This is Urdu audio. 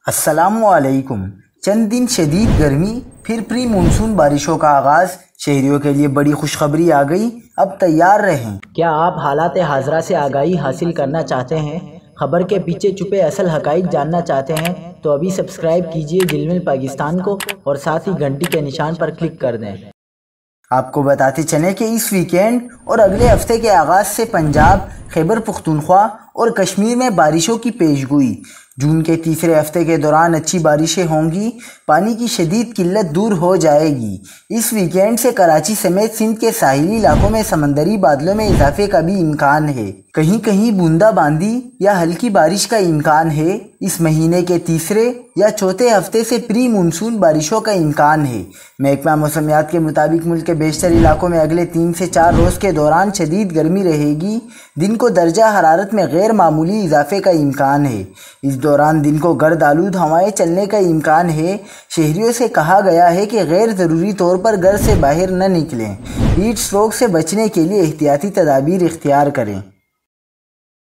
السلام علیکم۔ چند دن شدید گرمی، پھر پری مونسون بارشوں کا آغاز، شہریوں کے لیے بڑی خوشخبری آ گئی، اب تیار رہیں۔ کیا آپ حالات حاضرہ سے آگاہی حاصل کرنا چاہتے ہیں؟ خبر کے پیچھے چھپے اصل حقائق جاننا چاہتے ہیں تو ابھی سبسکرائب کیجئے دل مل پاکستان کو اور ساتھ ہی گھنٹی کے نشان پر کلک کر دیں۔ آپ کو بتاتے چلیں کہ اس ویکینڈ اور اگلے ہفتے کے آغاز سے پنجاب، خیبر پختونخوا اور کشمیر میں بارشوں کی پیشگوئی۔ جون کے تیسرے ہفتے کے دوران اچھی بارشیں ہوں گی، پانی کی شدید قلت دور ہو جائے گی۔ اس ویکینڈ سے کراچی سمیت سندھ کے ساحلی علاقوں میں سمندری بادلوں میں اضافے کا بھی امکان ہے۔ کہیں کہیں بوندا باندی یا ہلکی بارش کا امکان ہے۔ اس مہینے کے تیسرے یا چوتھے ہفتے سے پری مونسون بارشوں کا امکان ہے۔ محکمہ موسمیات کے مطابق ملک کے بیشتر علاقوں میں اگلے 3 سے 4 روز کے دوران شدید گرمی رہے گی۔ دن کو درجہ حرارت میں غیر معمولی اضافے کا امکان ہے۔ اس دوران دن کو گرد آلود ہوائیں چلنے کا امکان ہے۔ شہریوں سے کہا گیا ہے کہ غیر ضروری طور پر گھر سے باہر نہ نکلیں۔ ہیٹ اسٹروک سے بچنے کے لیے احتیاطی تدابیر اختیار کریں۔